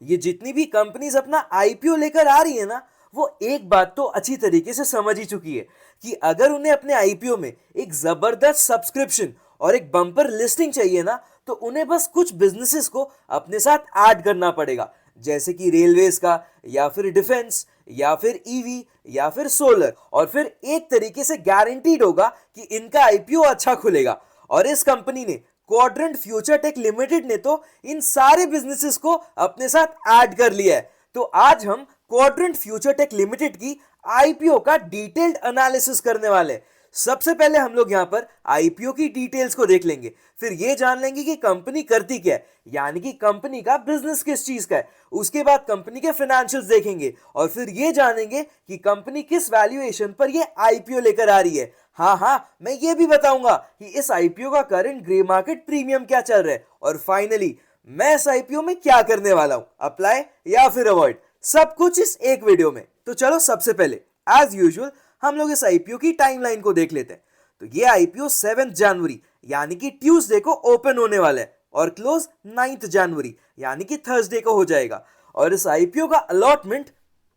ये जितनी भी कंपनीज अपना आईपीओ लेकर आ रही है ना, वो एक बात तो अच्छी तरीके से समझ ही चुकी है कि अगर उन्हें अपने आईपीओ में एक जबरदस्त सब्सक्रिप्शन और एक बम्पर लिस्टिंग चाहिए ना, तो उन्हें बस कुछ बिजनेसेस को अपने साथ ऐड करना पड़ेगा, जैसे कि रेलवेज का, या फिर डिफेंस, या फिर ईवी, या फिर सोलर। और फिर एक तरीके से गारंटीड होगा कि इनका आईपीओ अच्छा खुलेगा। और इस कंपनी ने, क्वाड्रेंट फ्यूचर टेक लिमिटेड ने, तो इन सारे बिजनेसेस को अपने साथ ऐड कर लिया है। तो आज हम क्वाड्रेंट फ्यूचर टेक लिमिटेड की आईपीओ का डिटेल्ड एनालिसिस करने वाले हैं। सबसे पहले हम लोग यहां पर आईपीओ की डिटेल्स को देख लेंगे, फिर ये जान लेंगे कि कंपनी करती क्या है, यानी कि कंपनी का बिजनेस किस चीज का है। उसके बाद कंपनी के फाइनेंशियल्स देखेंगे और फिर ये जानेंगे कि कंपनी किस वैल्यूएशन पर ये आईपीओ लेकर आ रही है। हाँ, मैं ये भी बताऊंगा कि इस आईपीओ का करंट ग्रे मार्केट प्रीमियम क्या चल रहा है। और फाइनली मैं इस आईपीओ में क्या करने वाला हूं, अप्लाई या फिर अवॉइड, सब कुछ इस एक वीडियो में। तो चलो सबसे पहले एज यूजुअल हम लोग इस आईपीओ की टाइमलाइन को देख लेते हैं। तो ये आईपीओ 7 जनवरी यानी कि ट्यूसडे को ओपन होने वाला है और क्लोज 9 जनवरी यानी कि थर्सडे को हो जाएगा। और इस आईपीओ का अलॉटमेंट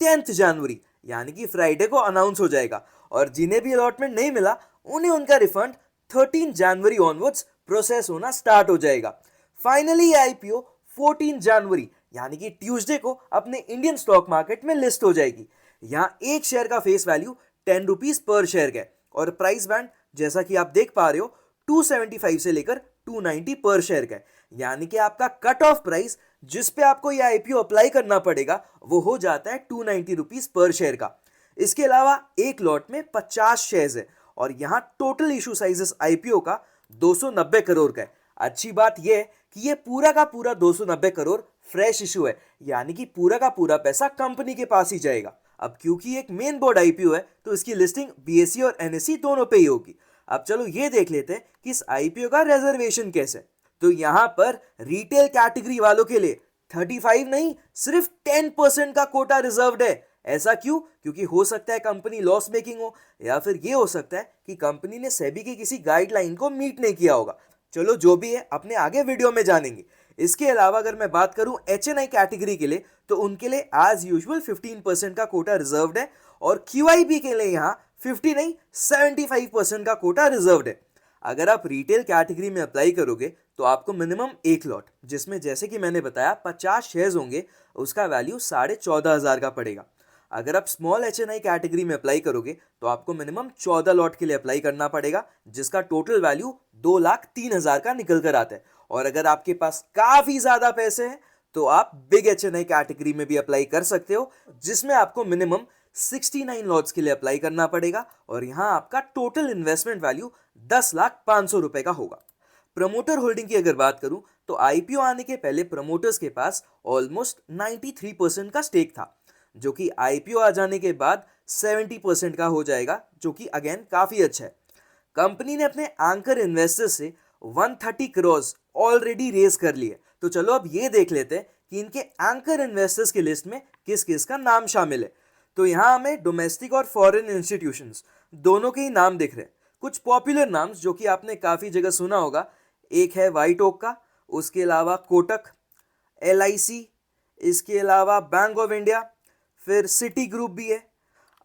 10 जनवरी यानी कि फ्राइडे को अनाउंस हो जाएगा। और जिन्हें भी अलॉटमेंट नहीं मिला उन्हें उनका रिफंड 13 जनवरी ऑनवर्ड्स प्रोसेस होना स्टार्ट हो जाएगा। फाइनली आईपीओ 14 जनवरी यानी कि ट्यूसडे को अपने इंडियन स्टॉक मार्केट में लिस्ट हो जाएगी। यहाँ एक शेयर का face value 10 rupees per share का है और प्राइस बैंड जैसा कि आप देख पा रहे हो 275 से लेकर 290 पर शेयर का है। यानी कि आपका कट ऑफ प्राइस जिस पे आपको ये आईपीओ अप्लाई करना पड़ेगा वो हो जाता है 290 रुपीज पर शेयर का। इसके अलावा एक लॉट में 50 शेयर्स है और यहाँ टोटल इशू साइजेस आईपीओ का 290 करोड़ का है। अच्छी बात यह है कि ये पूरा का पूरा 290 करोड़ फ्रेश इशू है, यानी कि पूरा का पूरा पैसा कंपनी के पास ही जाएगा। अब क्योंकि एक मेन बोर्ड आईपीओ है तो इसकी लिस्टिंग बीएसई और एनएसई दोनों पे ही होगी। अब चलो ये देख लेते हैं कि इस आईपीओ का रिजर्वेशन कैसे। तो यहाँ पर रिटेल कैटेगरी वालों के लिए 35 नहीं, सिर्फ 10% का कोटा रिजर्व्ड है। ऐसा क्यों? क्योंकि हो सकता है कंपनी लॉस मेकिंग हो, या फिर ये हो सकता है कि कंपनी ने सेबी की किसी गाइडलाइन को मीट नहीं किया होगा। चलो जो भी है अपने आगे वीडियो में जानेंगे। इसके अलावा अगर मैं बात करूं एचएनआई कैटेगरी के लिए, तो उनके लिए एज यूजुअल 15% का कोटा रिजर्व्ड है और क्यूआईबी के लिए यहाँ 50 नहीं 75% का कोटा रिजर्व्ड है। अगर आप रिटेल कैटेगरी में अप्लाई करोगे तो आपको मिनिमम एक लॉट, जिसमें जैसे कि मैंने बताया 50 शेयर्स होंगे, उसका वैल्यू 14,500 का पड़ेगा। अगर आप स्मॉल एचएनआई कैटेगरी में अप्लाई करोगे तो आपको मिनिमम 14 लॉट के लिए अप्लाई करना पड़ेगा, जिसका टोटल वैल्यू 2,03,000 का निकल कर आता है। और अगर आपके पास काफी ज्यादा पैसे हैं तो आप बिग एचएनआई कैटेगरी में भी अप्लाई कर सकते हो, जिसमें आपको मिनिमम 69 लॉट्स के लिए अप्लाई करना पड़ेगा और यहां आपका टोटल इन्वेस्टमेंट वैल्यू 10,05,000 रुपए का होगा। प्रमोटर होल्डिंग की अगर बात करूं तो आईपीओ आने के पहले प्रमोटर्स के पास ऑलमोस्ट 93% का स्टेक था, जो कि आईपीओ आ जाने के बाद 70% का हो जाएगा, जो कि अगेन काफी अच्छा है। कंपनी ने अपने एंकर इन्वेस्टर्स से 130 करोड़ ऑलरेडी रेज कर लिए। तो चलो अब ये देख लेते हैं कि इनके एंकर इन्वेस्टर्स की लिस्ट में किस किस का नाम शामिल है। तो यहाँ हमें डोमेस्टिक और फॉरेन इंस्टीट्यूशंस दोनों के ही नाम दिख रहे हैं। कुछ पॉपुलर नाम्स जो कि आपने काफी जगह सुना होगा, एक है वाइट ओक का, उसके अलावा कोटक, एलआईसी, इसके अलावा बैंक ऑफ इंडिया, फिर सिटी ग्रुप भी है।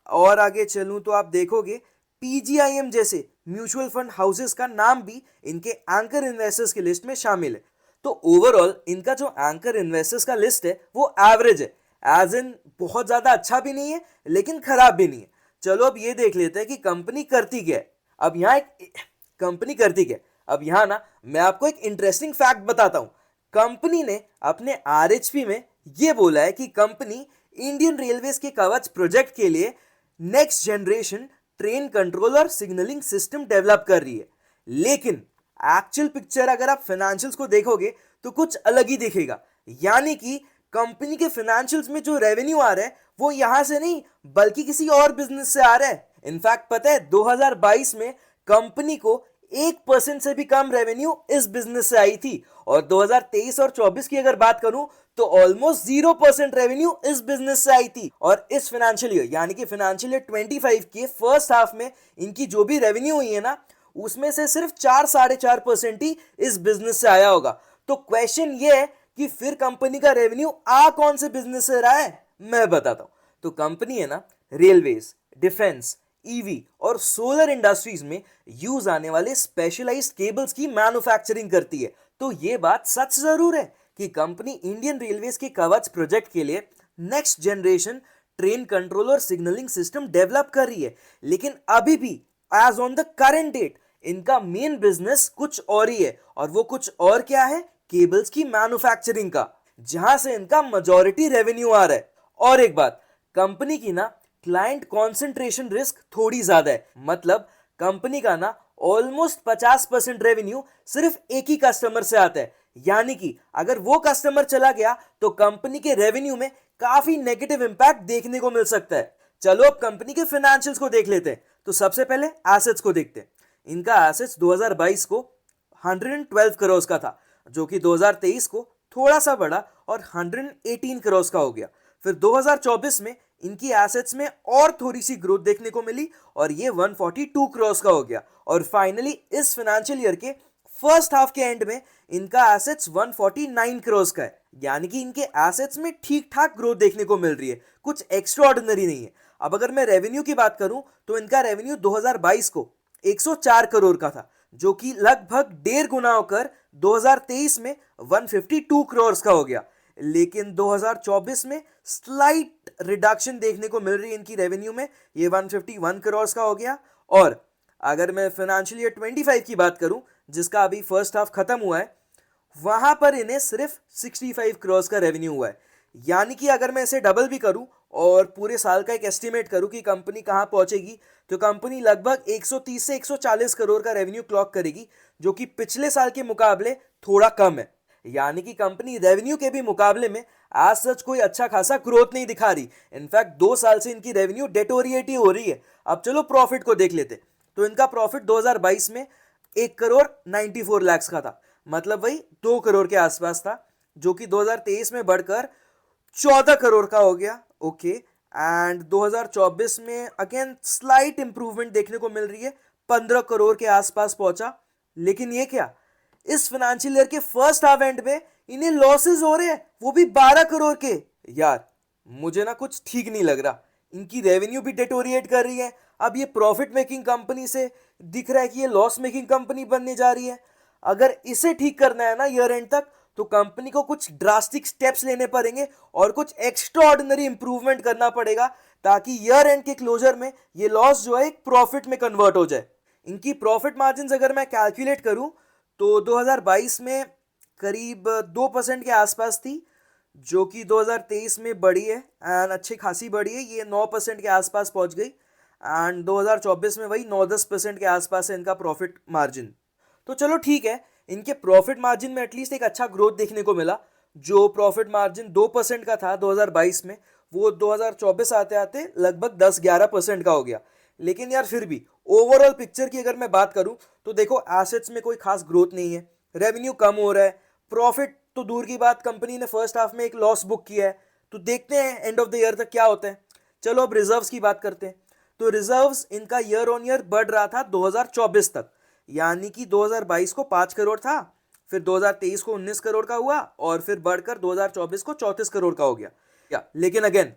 और आगे चलूं तो आप देखोगे पीजीआईएम जैसे म्यूचुअल फंड हाउसेस का नाम भी इनके एंकर इन्वेस्टर्स की लिस्ट में शामिल है। तो ओवरऑल इनका जो एंकर इन्वेस्टर्स का लिस्ट है वो एवरेज है, एज इन बहुत ज्यादा अच्छा भी नहीं है लेकिन खराब भी नहीं है। चलो अब ये देख लेते हैं कि कंपनी करती क्या है। अब यहाँ एक कंपनी करती क्या है, अब यहाँ ना मैं आपको एक इंटरेस्टिंग फैक्ट बताता हूँ। कंपनी ने अपने आरएचपी में ये बोला है कि कंपनी इंडियन रेलवेज के कवच प्रोजेक्ट के लिए नेक्स्ट जनरेशन ट्रेन कंट्रोल और सिग्नलिंग सिस्टम डेवलप कर रही है। लेकिन एक्चुअल पिक्चर अगर आप फाइनेंशियल्स को देखोगे तो कुछ अलग ही दिखेगा। यानी कि कंपनी के फाइनेंशियल्स में जो रेवेन्यू आ रहा है वो यहां से नहीं बल्कि किसी और बिजनेस से आ रहा है। इनफैक्ट पता है 2022 में कंपनी को 1% से भी कम रेवेन्यू इस बिजनेस से आई थी, और 2023 और 24 की अगर बात करूं तो ऑलमोस्ट 0% रेवेन्यू इस बिजनेस से आई थी। और इस फाइनेंशियल ईयर यानी कि फाइनेंशियल ईयर 25 के फर्स्ट हाफ में इनकी जो भी रेवेन्यू हुई है ना, उसमें से सिर्फ 4 साढ़े 4% ही इस बिजनेस से आया होगा। तो क्वेश्चन ये है कि फिर कंपनी का रेवेन्यू आ कौन से बिजनेस से रहा है, मैं बताता हूं। तो कंपनी है ना, रेलवेज, डिफेंस, ईवी और सोलर इंडस्ट्रीज में यूज आने वाले स्पेशलाइज्ड केबल्स की मैन्युफैक्चरिंग करती है। तो ये बात सच जरूर है कि कंपनी इंडियन रेलवेज के कवच प्रोजेक्ट के लिए नेक्स्ट जनरेशन ट्रेन कंट्रोल और सिग्नलिंग सिस्टम डेवलप कर रही है। लेकिन अभी भी as on the current date इनका मेन बिजनेस कुछ और ही है, और वो कुछ और क्या है, केबल्स की मैन्युफैक्चरिंग का, जहां से इनका मेजॉरिटी रेवेन्यू आ रहा है। और एक बात, कंपनी की ना क्लाइंट कॉन्सेंट्रेशन रिस्क थोड़ी ज्यादा है। मतलब कंपनी का ना ऑलमोस्ट 50% रेवेन्यू सिर्फ एक ही कस्टमर से आता है। यानी कि अगर वो कस्टमर चला गया तो कंपनी के रेवेन्यू में काफी नेगेटिव इंपैक्ट देखने को मिल सकता है। चलो अब कंपनी के फाइनेंशियल्स को देख लेते हैं। तो सबसे पहले एसेट्स को देखते हैं। इनका एसेट्स 2022 को 112 करोड़ का था, जो कि 2023 को थोड़ा सा बढ़ा और 118 करोड़ का हो गया। फिर 2024 में इनकी एसेट्स में और थोड़ी सी ग्रोथ देखने को मिली और ये 142 करोड़ का हो गया। और फाइनली इस फाइनेंशियल ईयर के फर्स्ट हाफ के एंड में इनका एसेट्स 149 करोड़ का है। यानी कि इनके एसेट्स में ठीक ठाक ग्रोथ देखने को मिल रही है, कुछ एक्स्ट्रा ऑर्डिनरी नहीं है। अब अगर मैं रेवेन्यू की बात करूं तो इनका रेवेन्यू 2022 को 104 करोड़ का था, जो कि लगभग 1.5 गुना होकर 2023 में 152 करोड़ का हो गया। लेकिन 2024 में स्लाइट रिडक्शन देखने को मिल रही है इनकी रेवेन्यू में, ये 151 करोड़ का हो गया। और अगर मैं फाइनेंशियल ईयर 25 की बात करूं, जिसका अभी फर्स्ट हाफ खत्म हुआ है, वहां पर इन्हें सिर्फ 65 करोड़ का रेवेन्यू हुआ है। यानी कि अगर मैं इसे डबल भी करूं और पूरे साल का एक एस्टिमेट करूं कि कंपनी कहां पहुंचेगी, तो कंपनी लगभग 130 से 140 करोड़ का रेवेन्यू क्लॉक करेगी, जो कि पिछले साल के मुकाबले थोड़ा कम है। यानी कि कंपनी रेवेन्यू के भी मुकाबले में आज सच कोई अच्छा खासा ग्रोथ नहीं दिखा रही। इनफैक्ट 2 साल से इनकी रेवेन्यू डेटोरिएट ही हो रही है। अब चलो प्रॉफिट को देख लेते। तो इनका प्रॉफिट 2022 में 1 करोड़ 94 लाख का था, मतलब वही 2 करोड़ के आसपास था, जो कि 2023 में बढ़कर 14 करोड़ का हो गया। ओके, एंड 2024 में अगेन स्लाइट इंप्रूवमेंट देखने को मिल रही है, 15 करोड़ के आसपास पहुंचा। लेकिन ये क्या, इस फाइनेंशियल ईयर के फर्स्ट हाफ एंड में इन्हें लॉसेस हो रहे हैं, वो भी 12 करोड़ के। यार मुझे ना कुछ ठीक नहीं लग रहा। इनकी रेवेन्यू भी डेटोरिएट कर रही है, अब ये प्रॉफिट मेकिंग कंपनी से दिख रहा है कि ये लॉस मेकिंग कंपनी बनने जा रही है। अगर इसे ठीक करना है ना ईयर एंड तक, तो कंपनी को कुछ ड्रास्टिक स्टेप्स लेने पड़ेंगे और कुछ एक्स्ट्रा ऑर्डिनरी इंप्रूवमेंट करना पड़ेगा, ताकि ईयर एंड के क्लोजर में ये लॉस जो है एक प्रॉफिट में कन्वर्ट हो जाए। इनकी प्रॉफिट मार्जिन अगर मैं कैलकुलेट करूं तो 2022 में करीब 2% के आसपास थी, जो कि 2023 में बढ़ी है एंड अच्छी खासी बढ़ी है, ये 9% के आसपास पहुंच गई। एंड 2024 में वही 9-10% के आसपास है इनका प्रॉफिट मार्जिन। तो चलो ठीक है, इनके प्रॉफिट मार्जिन में एटलीस्ट एक अच्छा ग्रोथ देखने को मिला। जो प्रॉफिट मार्जिन 2% का था 2022 में, वो 2024 आते आते लगभग 10-11% का हो गया। लेकिन यार फिर भी ओवरऑल पिक्चर की अगर मैं बात करूं तो देखो, एसेट्स में कोई खास ग्रोथ नहीं है, रेवेन्यू कम हो रहा है, प्रॉफिट तो दूर की बात, कंपनी ने फर्स्ट हाफ में एक लॉस बुक किया है। तो देखते हैं एंड ऑफ द ईयर तक क्या होता है। चलो अब रिजर्व्स की बात करते हैं। तो रिजर्व्स इनका ईयर ऑन ईयर बढ़ रहा था 2024 तक। यानी कि 2022 को 5 करोड़ था, फिर 2023 को 19 करोड़ का हुआ और फिर बढ़कर 2024 को 34 करोड़ का हो गया। लेकिन अगेन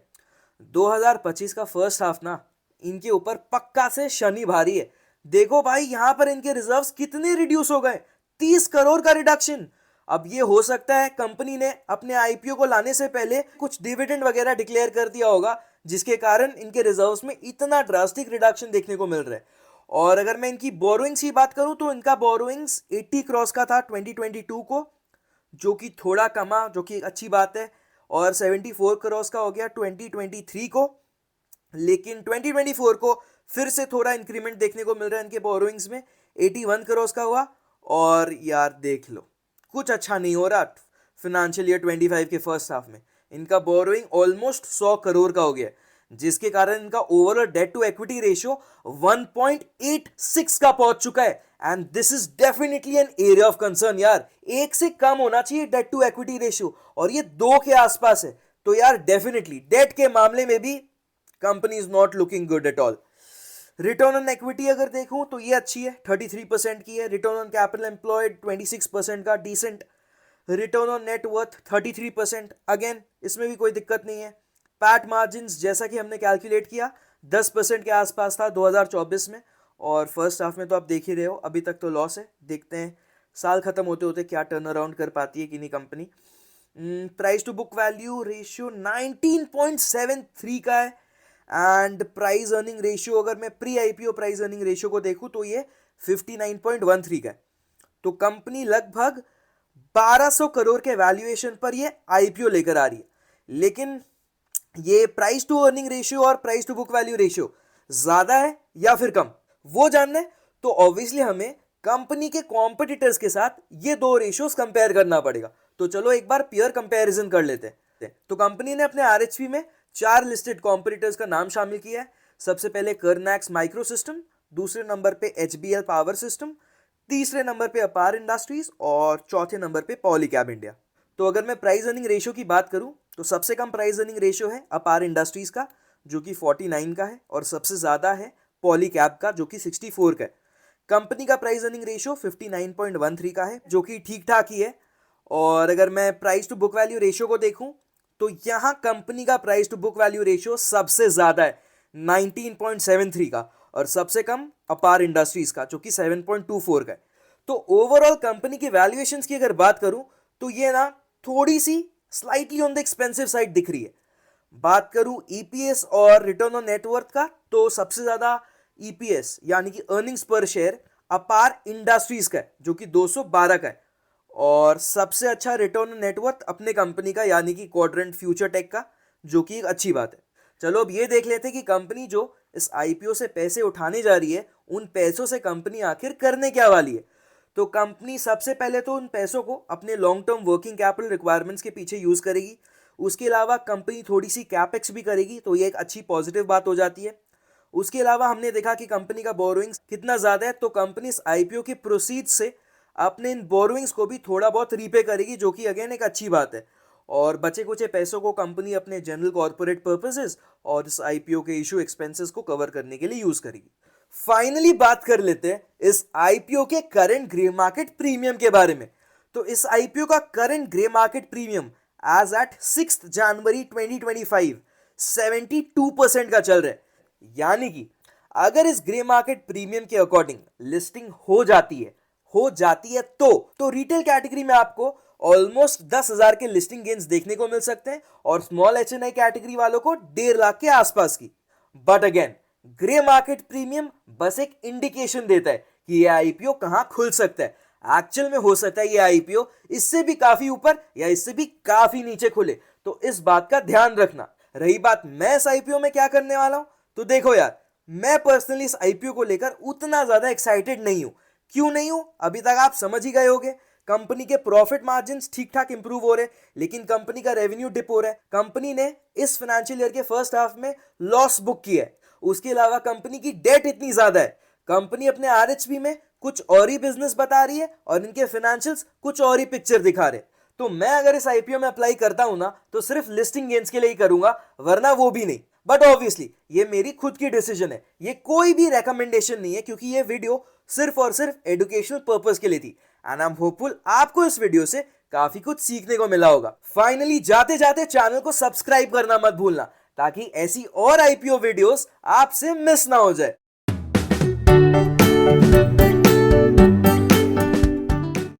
2025 का फर्स्ट हाफ ना इनके ऊपर पक्का से शनि भारी है। देखो भाई, यहां पर इनके रिजर्व्स कितने रिड्यूस हो गए, 30 करोड़ का रिडक्शन। अब ये हो सकता है कंपनी ने अपने आईपीओ को लाने से पहले कुछ डिविडेंड वगैरह डिक्लेयर कर दिया होगा, जिसके कारण इनके रिजर्व्स में इतना ड्रास्टिक रिडक्शन देखने को मिल रहा है। और अगर मैं इनकी बोरोइंग्स की बात करूं तो इनका बोरोइंग्स 80 करोड़ का था 2022 को, जो कि थोड़ा कमा, जो कि एक अच्छी बात है, और 74 करोड़ का हो गया 2023 को। लेकिन 2024 को फिर से थोड़ा इंक्रीमेंट देखने को मिल रहा है इनके बोरोइंग्स में, 81 करोड़ का हुआ। और यार देख लो, कुछ अच्छा नहीं हो रहा फाइनेंशियल ईयर 25 के फर्स्ट हाफ में। इनका बोरोइंग ऑलमोस्ट 100 करोड़ का हो गया, जिसके कारण इनका overall debt to equity ratio 1.86 का पहुंच चुका है। And this is definitely an area of concern यार। 1 से कम होना चाहिए डेट टू इक्विटी रेशियो, और ये 2 के आसपास है। तो यार डेफिनेटली डेट के मामले में भी company is not looking good at all. Return on equity अगर देखूं तो ये अच्छी है, 33% की है। रिटर्न ऑन कैपिटल एम्प्लॉयड 26% का, decent. Return on net worth 33%, again इसमें भी कोई दिक्कत नहीं है। पैट मार्जिन्स जैसा कि हमने कैलकुलेट किया 10% के आसपास था 2024 में, और फर्स्ट हाफ में तो आप देख ही रहे हो अभी तक तो लॉस है। देखते हैं साल खत्म होते होते क्या टर्न अराउंड कर पाती है कि नहीं company. Price to book value ratio 19.73 का है, एंड प्राइस अर्निंग रेशियो अगर मैं pre IPO price earning ratio को देखूं तो ये 59.13 का है। तो कंपनी लगभग 1200 करोड़ के वैल्यूएशन पर ये आईपीओ लेकर आ रही है, लेकिन ये प्राइस टू अर्निंग रेशियो और price to book value ratio ज्यादा है या फिर कम, वो जानना है तो ऑब्वियसली हमें कंपनी के कॉम्पिटिटर्स के साथ ये दो रेशियोज कंपेयर करना पड़ेगा। तो चलो एक बार पीयर कंपैरिजन कर लेते हैं। तो कंपनी ने अपने आरएचपी में 4 लिस्टेड कॉम्पिटिटर्स का नाम शामिल किया है। सबसे पहले कर्नैक्स माइक्रो सिस्टम, दूसरे नंबर पे एचबीएल पावर सिस्टम, तीसरे नंबर पे अपार इंडस्ट्रीज और चौथे नंबर पे पॉलीकैब इंडिया। तो अगर मैं प्राइस अर्निंग रेशियो की बात करूं तो सबसे कम प्राइस अर्निंग रेशियो है अपार इंडस्ट्रीज का जो कि 49 का है, और सबसे ज्यादा है पॉलीकैब का जो कि 64 का है। कंपनी का प्राइस अर्निंग रेशियो 59.13 का है जो कि ठीक ठाक ही है। और अगर मैं price to book value ratio को देखूं तो यहां कंपनी का price to book value ratio सबसे ज्यादा है 19.73 का, और सबसे कम अपार इंडस्ट्रीज का जो कि 7.24 का है। तो ओवरऑल कंपनी की वैल्यूएशंस की अगर बात करूं तो ये ना थोड़ी सी slightly on the expensive side दिख रही है। बात करूं ईपीएस और रिटर्न ऑन नेटवर्थ का तो सबसे ज्यादा ईपीएस यानी कि अर्निंग्स पर शेयर अपार इंडस्ट्रीज का है जो कि 212 का है, और सबसे अच्छा रिटर्न ऑन नेटवर्थ अपने कंपनी का यानी कि क्वाड्रेंट फ्यूचर टेक का, जो कि एक अच्छी बात है। चलो अब ये देख लेते हैं कि कंपनी जो इस आईपीओ से पैसे उठाने जा रही है उन पैसों से कंपनी आखिर करने क्या वाली है। तो कंपनी सबसे पहले तो उन पैसों को अपने long term working capital requirements के पीछे यूज करेगी। उसके अलावा कंपनी थोड़ी सी कैपेक्स भी करेगी, तो ये एक अच्छी पॉजिटिव बात हो जाती है। उसके अलावा हमने देखा कि कंपनी का बोरोइंग्स कितना ज्यादा है, तो कंपनी इस आईपीओ के प्रोसीड से अपने इन बोरोइंग्स को भी थोड़ा बहुत रीपे करेगी, जो कि अगेन एक अच्छी बात है। और बचे कुचे पैसों को कंपनी अपने जनरल कॉर्पोरेट पर्पसेस और इस आईपीओ के इशू एक्सपेंसेस को कवर करने के लिए यूज करेगी। फाइनली बात कर लेते हैं इस आईपीओ के करंट ग्रे मार्केट प्रीमियम के बारे में। तो इस आईपीओ का current grey market premium as at 6 जनवरी 2025 72% का चल रहा है। यानी कि अगर इस ग्रे मार्केट प्रीमियम के अकॉर्डिंग लिस्टिंग हो जाती है तो रिटेल कैटेगरी में आपको ऑलमोस्ट 10,000 के लिस्टिंग गेन्स देखने को मिल सकते हैं, और स्मॉल एचएनआई कैटेगरी वालों को 1.5 लाख के आसपास की। But again grey market premium बस एक इंडिकेशन देता है कि ये आईपीओ कहां खुल सकता है। एक्चुअल में हो सकता है ये आईपीओ इससे भी काफी ऊपर या इससे भी काफी नीचे खुले, तो इस बात का ध्यान रखना। रही बात मैं इस आईपीओ में क्या करने वाला हूं, तो देखो यार, मैं पर्सनली इस आईपीओ को लेकर उतना ज्यादा एक्साइटेड नहीं हूं। क्यों नहीं हूं अभी तक आप समझ ही गए होगे। कंपनी के प्रॉफिट मार्जिन्स ठीक ठाक इंप्रूव हो रहे, लेकिन कंपनी का रेवेन्यू डिप हो रहा है। कंपनी ने इस फाइनेंशियल ईयर के फर्स्ट हाफ में लॉस बुक किया है। उसके अलावा कंपनी की डेट इतनी ज्यादा है, कंपनी अपने आरएचपी में कुछ और ही बिजनेस बता रही है और इनके फाइनेंशियल्स कुछ और ही पिक्चर दिखा रहे। तो मैं अगर इस आईपीओ में अप्लाई करता हूं ना तो सिर्फ लिस्टिंग गेन्स के लिए ही करूंगा, वरना वो भी नहीं। बट ऑब्वियसली ये मेरी खुद की डिसीजन है, ये कोई भी रेकमेंडेशन नहीं है, क्योंकि ये वीडियो सिर्फ और सिर्फ एजुकेशनल पर्पस के लिए थी। एंड आई एम होपफुल आपको इस वीडियो से काफी कुछ सीखने को मिला होगा। फाइनली जाते जाते चैनल को सब्सक्राइब करना मत भूलना, ताकि ऐसी और आईपीओ वीडियोस आपसे मिस ना हो जाए।